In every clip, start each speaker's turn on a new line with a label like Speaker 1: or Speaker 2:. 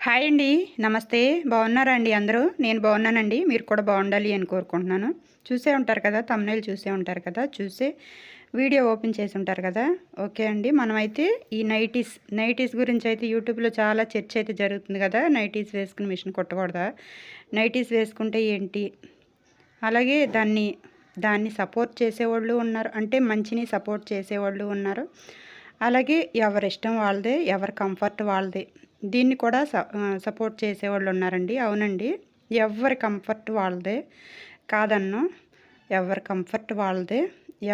Speaker 1: Hi అండి. నమస్తే. బాగున్నారా అండి అందరూ? నేను బాగున్నానండి. మీరు కూడా బాగుండాలి అని కోరుకుంటున్నాను. చూసే ఉంటారు కదా! థంబ్‌నెయిల్ చూసే ఉంటారు కదా! చూసే వీడియో ఓపెన్ చేసి ఉంటారు కదా! ఓకే అండి. మనమైతే ఈ నైటీస్ గురించి అయితే యూట్యూబ్‌లో చాలా చర్చ అయితే జరుగుతుంది కదా! నైటీస్ వేసుకుని మిషన్ కుట్టకూడదా? నైటీస్ వేసుకుంటే ఏంటి? అలాగే దాన్ని సపోర్ట్ చేసేవాళ్ళు ఉన్నారు. అంటే మంచిని సపోర్ట్ చేసేవాళ్ళు ఉన్నారు. అలాగే ఎవరిష్టం వాళ్ళదే. ఎవరి కంఫర్ట్ వాళ్ళదే. దీన్ని కూడా సపోర్ట్ చేసేవాళ్ళు ఉన్నారండి. అవునండి. ఎవరి కంఫర్ట్ వాళ్ళదే. కాదన్ను. ఎవరి కంఫర్ట్ వాళ్ళదే.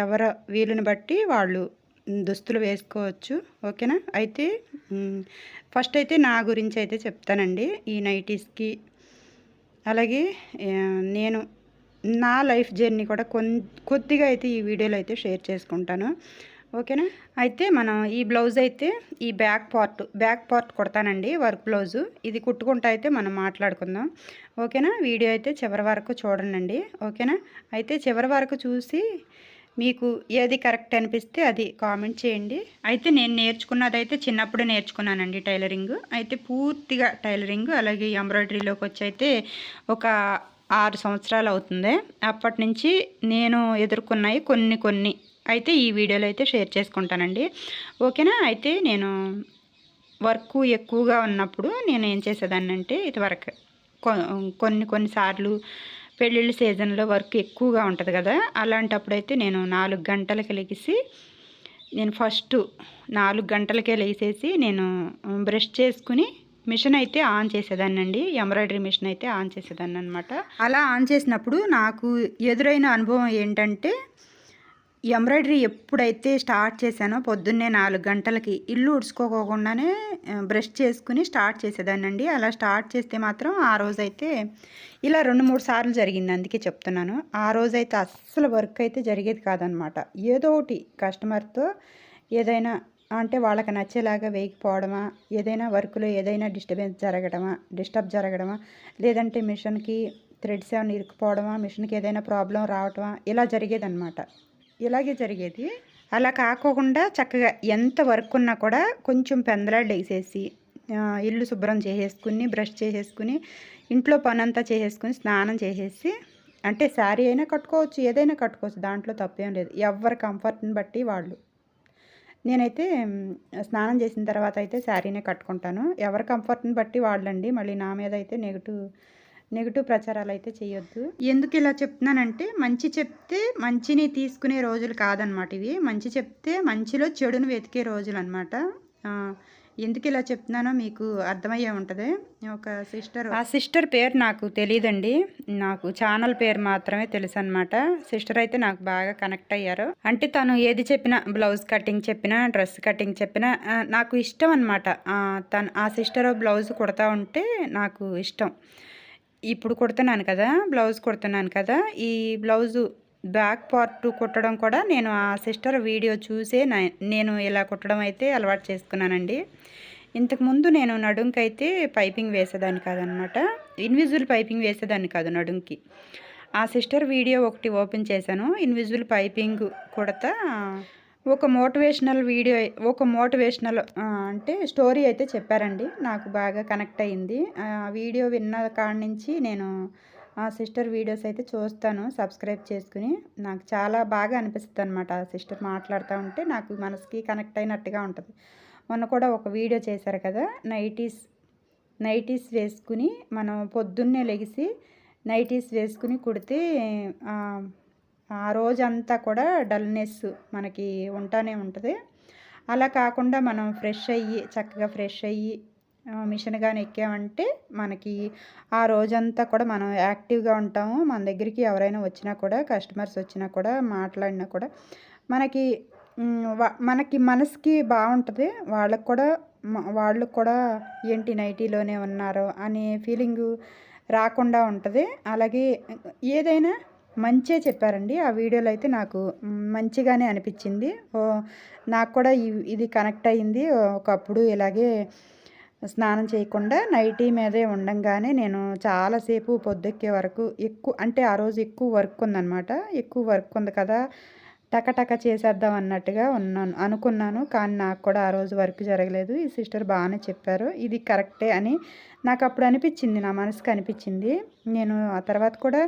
Speaker 1: ఎవరి వీలుని బట్టి వాళ్ళు దుస్తులు వేసుకోవచ్చు. ఓకేనా? అయితే ఫస్ట్ అయితే నా గురించి అయితే చెప్తానండి. ఈ నైటీస్‌కి అలాగే నేను నా లైఫ్ జర్నీ కూడా కొద్దిగా అయితే ఈ వీడియోలో అయితే షేర్ చేసుకుంటాను. ఓకేనా? అయితే మనం ఈ బ్లౌజ్ అయితే ఈ బ్యాక్ పార్ట్ కుడతానండి. Work blouse. ఇది కుట్టుకుంటా అయితే మనం మాట్లాడుకుందాం. ఓకేనా? వీడియో అయితే చివరి వరకు చూడండి. ఓకేనా? అయితే చివరి వరకు చూసి మీకు ఏది కరెక్ట్ అనిపిస్తే అది కామెంట్ చేయండి. అయితే నేను నేర్చుకున్నదైతే చిన్నప్పుడే నేర్చుకున్నానండి టైలరింగ్. అయితే పూర్తిగా టైలరింగ్ అలాగే ఎంబ్రాయిడరీలోకి వచ్చి అయితే ఒక 6 సంవత్సరాలు అవుతుంది. అప్పటి నుంచి నేను ఎదుర్కొన్నాయి కొన్ని అయితే ఈ వీడియోలో అయితే షేర్ చేసుకుంటానండి. ఓకేనా? అయితే నేను వర్క్ ఎక్కువగా ఉన్నప్పుడు నేను ఏం చేసేదాన్నంటే ఇదివరకు కొన్ని సార్లు పెళ్ళిళ్ళ సీజన్లో వర్క్ ఎక్కువగా ఉంటుంది కదా! అలాంటప్పుడైతే నేను 4 గంటలకి లెగిసి నేను ఫస్ట్ 4 గంటలకే లేసేసి నేను బ్రష్ చేసుకుని మిషన్ అయితే ఆన్ చేసేదాన్నండి. ఎంబ్రాయిడరీ మిషన్ అయితే ఆన్ చేసేదాన్ని అనమాట. అలా ఆన్ చేసినప్పుడు నాకు ఎదురైన అనుభవం ఏంటంటే ఎంబ్రాయిడరీ ఎప్పుడైతే స్టార్ట్ చేశానో పొద్దున్నే 4 గంటలకి ఇల్లు ఉడుచుకోకుండానే బ్రష్ చేసుకుని స్టార్ట్ చేసేదాన్నండి. అలా స్టార్ట్ చేస్తే మాత్రం ఆ రోజైతే ఇలా 2, 3 సార్లు జరిగింది. అందుకే చెప్తున్నాను. ఆ రోజైతే అస్సలు వర్క్ అయితే జరిగేది కాదనమాట. ఏదో ఒకటి కస్టమర్తో ఏదైనా అంటే వాళ్ళకి నచ్చేలాగా వేయకపోవడమా, ఏదైనా వర్క్లో ఏదైనా డిస్టర్బ్ జరగడమా, లేదంటే మిషన్కి థ్రెడ్స్ ఏమైనా ఇరుక్కుపోవడమా, మిషన్కి ఏదైనా ప్రాబ్లం రావటమా ఇలా జరిగేదనమాట. ఇలాగే జరిగేది. అలా కాకోకుండా చక్కగా ఎంత వర్క్ ఉన్నా కూడా కొంచెం పెందలాడి లెగిసేసి ఇల్లు శుభ్రం చేసేసుకుని, బ్రష్ చేసేసుకుని, ఇంట్లో పనంతా చేసేసుకుని, స్నానం చేసేసి అంటే శారీ అయినా కట్టుకోవచ్చు, ఏదైనా కట్టుకోవచ్చు. దాంట్లో తప్పేం లేదు. ఎవరి కంఫర్ట్ని బట్టి వాళ్ళు. నేనైతే స్నానం చేసిన తర్వాత అయితే శారీనే కట్టుకుంటాను. ఎవరి కంఫర్ట్ని బట్టి వాళ్ళండి. మళ్ళీ నా మీద అయితే నెగిటివ్ ప్రచారాలు అయితే చేయొద్దు. ఎందుకు ఇలా చెప్తున్నానంటే మంచి చెప్తే మంచిని తీసుకునే రోజులు కాదనమాట ఇవి. మంచి చెప్తే మంచిలో చెడును వెతికే రోజులు అనమాట. ఎందుకు ఇలా చెప్తున్నానో మీకు అర్థమయ్యే ఉంటుంది. ఆ సిస్టర్ పేరు నాకు తెలియదండి. నాకు ఛానల్ పేరు మాత్రమే తెలుసు అనమాట. సిస్టర్ అయితే నాకు బాగా కనెక్ట్ అయ్యారు. అంటే తను ఏది చెప్పినా, బ్లౌజ్ కటింగ్ చెప్పినా, డ్రెస్ కటింగ్ చెప్పినా నాకు ఇష్టం అనమాట. ఆ సిస్టర్ బ్లౌజ్ కుడతా ఉంటే నాకు ఇష్టం. ఇప్పుడు కుడుతున్నాను కదా, బ్లౌజ్ కుడుతున్నాను కదా, ఈ బ్లౌజు బ్యాక్ పార్ట్ కుట్టడం కూడా నేను ఆ సిస్టర్ వీడియో చూసే నేను ఇలా కుట్టడం అయితే అలవాటు చేసుకున్నానండి. ఇంతకుముందు నేను నడుంకైతే పైపింగ్ వేసేదాన్ని కాదనమాట. ఇన్విజిబుల్ పైపింగ్ వేసేదాన్ని కాదు నడుంకి. ఆ సిస్టర్ వీడియో ఒకటి ఓపెన్ చేశాను. ఇన్విజిబుల్ పైపింగ్ కుడతా ఒక మోటివేషనల్ అంటే స్టోరీ అయితే చెప్పారండి. నాకు బాగా కనెక్ట్ అయ్యింది. ఆ వీడియో విన్న కాడి నుంచి నేను ఆ సిస్టర్ వీడియోస్ అయితే చూస్తాను సబ్స్క్రైబ్ చేసుకుని. నాకు చాలా బాగా అనిపిస్తుంది అనమాట. ఆ సిస్టర్ మాట్లాడుతూ ఉంటే నాకు మనసుకి కనెక్ట్ అయినట్టుగా ఉంటుంది. మొన్న కూడా ఒక వీడియో చేశారు కదా, నైటీస్ వేసుకుని మనం పొద్దున్నే లెగిసి నైటీస్ వేసుకుని కుడితే ఆ రోజంతా కూడా డల్నెస్ మనకి ఉంటానే ఉంటుంది. అలా కాకుండా మనం చక్కగా ఫ్రెష్ అయ్యి మిషన్ కానీ ఎక్కామంటే మనకి ఆ రోజంతా కూడా మనం యాక్టివ్గా ఉంటాము. మన దగ్గరికి ఎవరైనా వచ్చినా కూడా, కస్టమర్స్ వచ్చినా కూడా, మాట్లాడినా కూడా మనకి మనసుకి బాగుంటుంది. వాళ్ళకు కూడా ఏంటి నైటీలోనే ఉన్నారు అనే ఫీలింగు రాకుండా ఉంటుంది. అలాగే ఏదైనా మంచే చెప్పారండి. ఆ వీడియోలో అయితే నాకు మంచిగానే అనిపించింది. నాకు కూడా ఇది కనెక్ట్ అయ్యింది. ఒకప్పుడు ఇలాగే స్నానం చేయకుండా నైటీ మీదే ఉండంగానే నేను చాలాసేపు పొద్దెక్కే వరకు అంటే ఆ రోజు ఎక్కువ వర్క్ ఉందనమాట. ఎక్కువ వర్క్ ఉంది కదా, టకటక చేసేద్దాం అన్నట్టుగా అనుకున్నాను. కానీ నాకు కూడా ఆ రోజు వర్క్ జరగలేదు. ఈ సిస్టర్ బాగానే చెప్పారు. ఇది కరెక్టే అని నాకు అప్పుడు అనిపించింది. నా మనసుకి అనిపించింది. నేను ఆ తర్వాత కూడా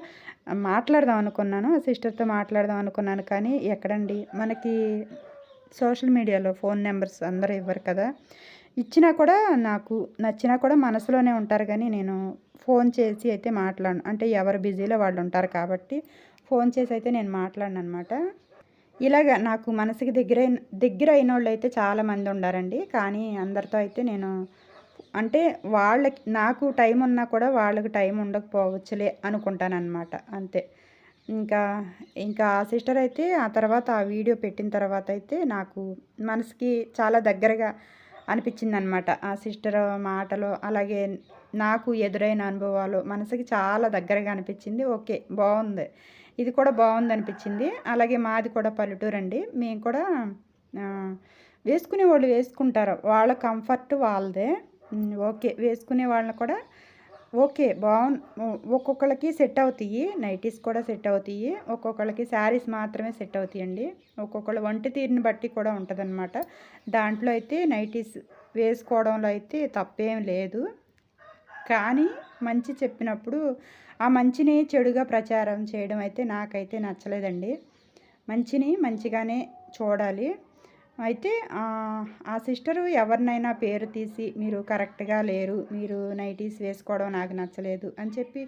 Speaker 1: మాట్లాడదాం అనుకున్నాను. ఆ సిస్టర్తో మాట్లాడదాం అనుకున్నాను. కానీ ఎక్కడండి మనకి సోషల్ మీడియాలో ఫోన్ నెంబర్స్ అందరూ ఇవ్వరు కదా. ఇచ్చినా కూడా నాకు నచ్చినా కూడా మనసులోనే ఉంటారు. కానీ నేను ఫోన్ చేసి అయితే మాట్లాడను. అంటే ఎవరు బిజీలో వాళ్ళు ఉంటారు కాబట్టి ఫోన్ చేసి అయితే నేను మాట్లాడను అనమాట. ఇలాగ నాకు మనసుకి దగ్గర అయినోళ్ళు అయితే చాలామంది ఉండారండి. కానీ అందరితో అయితే నేను అంటే వాళ్ళకి నాకు టైం ఉన్నా కూడా వాళ్ళకి టైం ఉండకపోవచ్చులే అనుకుంటానన్నమాట. అంతే. ఇంకా ఇంకా ఆ సిస్టర్ అయితే ఆ తర్వాత ఆ వీడియో పెట్టిన తర్వాత అయితే నాకు మనసుకి చాలా దగ్గరగా అనిపించిందనమాట. ఆ సిస్టర్ మాటలు అలాగే నాకు ఎదురైన అనుభవాలు మనసుకి చాలా దగ్గరగా అనిపించింది. ఓకే, బాగుంది, ఇది కూడా బాగుంది అనిపించింది. అలాగే మాది కూడా పల్లెటూరండి. మేము కూడా వేసుకునే వాళ్ళు వేసుకుంటారు, వాళ్ళ కంఫర్ట్ వాళ్ళదే. ఓకే, వేసుకునే వాళ్ళని కూడా ఓకే ఒక్కొక్కళ్ళకి సెట్ అవుతాయి. నైటీస్ కూడా సెట్ అవుతాయి. ఒక్కొక్కళ్ళకి శారీస్ మాత్రమే సెట్ అవుతాయండి. ఒక్కొక్కళ్ళ వంట తీరుని బట్టి కూడా ఉంటుందన్నమాట. దాంట్లో అయితే నైటీస్ వేసుకోవడంలో అయితే తప్పేం లేదు. కానీ మంచి చెప్పినప్పుడు ఆ మంచిని చెడుగా ప్రచారం చేయడం అయితే నాకైతే నచ్చలేదండి. మంచిని మంచిగానే చూడాలి. అయితే ఆ సిస్టరు ఎవరినైనా పేరు తీసి మీరు కరెక్ట్గా లేరు, మీరు నైటీస్ వేసుకోవడం నాకు నచ్చలేదు అని చెప్పి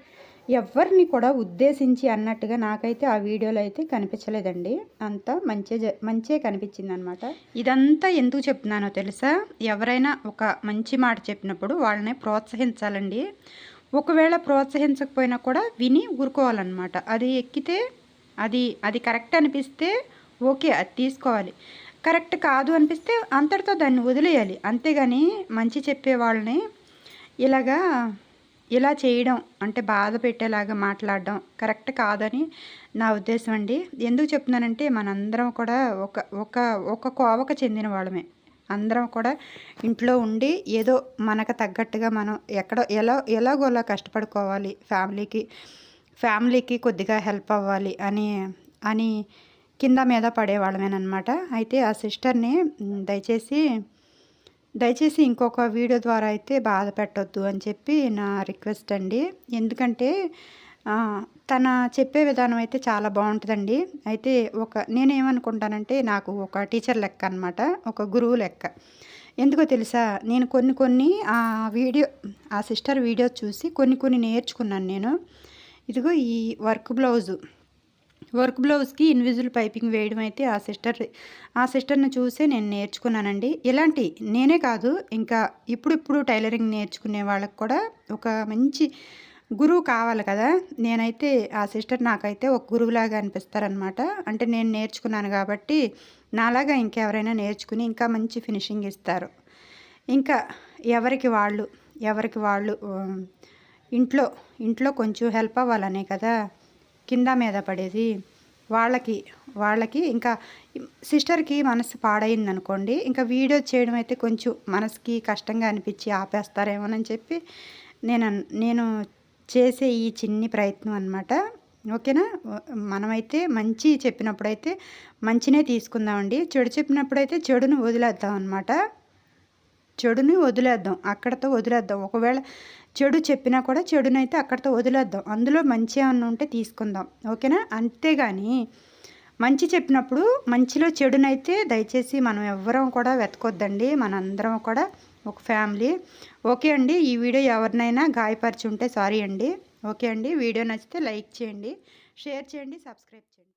Speaker 1: ఎవరిని కూడా ఉద్దేశించి అన్నట్టుగా నాకైతే ఆ వీడియోలో అయితే కనిపించలేదండి. అంతా మంచే కనిపించింది అనమాట. ఇదంతా ఎందుకు చెప్తున్నానో తెలుసా? ఎవరైనా ఒక మంచి మాట చెప్పినప్పుడు వాళ్ళని ప్రోత్సహించాలండి. ఒకవేళ ప్రోత్సహించకపోయినా కూడా విని ఊరుకోవాలన్నమాట. అది ఎక్కితే అది కరెక్ట్ అనిపిస్తే ఓకే, అది తీసుకోవాలి. కరెక్ట్ కాదు అనిపిస్తే అంతటితో దాన్ని వదిలేయాలి. అంతేగాని మంచి చెప్పే వాళ్ళని ఇలా చేయడం అంటే బాధ పెట్టేలాగా మాట్లాడడం కరెక్ట్ కాదని నా ఉద్దేశం అండి. ఎందుకు చెప్తున్నానంటే మనందరం కూడా ఒక కోవకు చెందిన వాళ్ళమే. అందరం కూడా ఇంట్లో ఉండి ఏదో మనకు తగ్గట్టుగా మనం ఎలాగోలా కష్టపడుకోవాలి, ఫ్యామిలీకి కొద్దిగా హెల్ప్ అవ్వాలి అని కింద మీద పడేవాళ్ళమేనమాట. అయితే ఆ సిస్టర్ని దయచేసి ఇంకొక వీడియో ద్వారా అయితే బాధ పెట్టొద్దు అని చెప్పి నా రిక్వెస్ట్ అండి. ఎందుకంటే తన చెప్పే విధానం అయితే చాలా బాగుంటుందండి. అయితే నేనేమనుకుంటానంటే నాకు ఒక టీచర్ లెక్క అనమాట, ఒక గురువు లెక్క. ఎందుకో తెలుసా, నేను కొన్ని ఆ సిస్టర్ వీడియో చూసి కొన్ని నేర్చుకున్నాను నేను. ఇదిగో ఈ వర్క్ బ్లౌజ్కి ఇన్విజిబుల్ పైపింగ్ వేయడం అయితే ఆ సిస్టర్ని చూసే నేను నేర్చుకున్నానండి. ఇలాంటి నేనే కాదు, ఇంకా ఇప్పుడు టైలరింగ్ నేర్చుకునే వాళ్ళకి కూడా ఒక మంచి గురువు కావాలి కదా. నేనైతే ఆ సిస్టర్ నాకైతే ఒక గురువులాగా అనిపిస్తారనమాట. అంటే నేను నేర్చుకున్నాను కాబట్టి నాలాగా ఇంకెవరైనా నేర్చుకుని ఇంకా మంచి ఫినిషింగ్ ఇస్తారు. ఇంకా ఎవరికి వాళ్ళు ఇంట్లో కొంచెం హెల్ప్ అవ్వాలనే కదా కింద మీద పడేది. వాళ్ళకి ఇంకా సిస్టర్కి మనసు పాడైందనుకోండి, ఇంకా వీడియో చేయడం అయితే కొంచెం మనసుకి కష్టంగా అనిపించి ఆపేస్తారేమోనని చెప్పి నేను చేసే ఈ చిన్ని ప్రయత్నం అనమాట. ఓకేనా? మనమైతే మంచి చెప్పినప్పుడైతే మంచినే తీసుకుందామండి. చెడు చెప్పినప్పుడైతే చెడును వదిలేద్దాం అనమాట. అక్కడతో వదిలేద్దాం. ఒకవేళ చెడు చెప్పినా కూడా చెడునైతే అక్కడితో వదిలేద్దాం. అందులో మంచి ఏమన్నా ఉంటే తీసుకుందాం. ఓకేనా? అంతేగాని మంచి చెప్పినప్పుడు మంచిలో చెడునైతే దయచేసి మనం ఎవ్వరం కూడా వెతకొద్దండి. మనందరం కూడా ఒక ఫ్యామిలీ. ఓకే అండి, ఈ వీడియో ఎవరినైనా గాయపరిచి ఉంటే సారీ అండి. ఓకే అండి, వీడియో నచ్చితే లైక్ చేయండి, షేర్ చేయండి, సబ్స్క్రైబ్ చేయండి.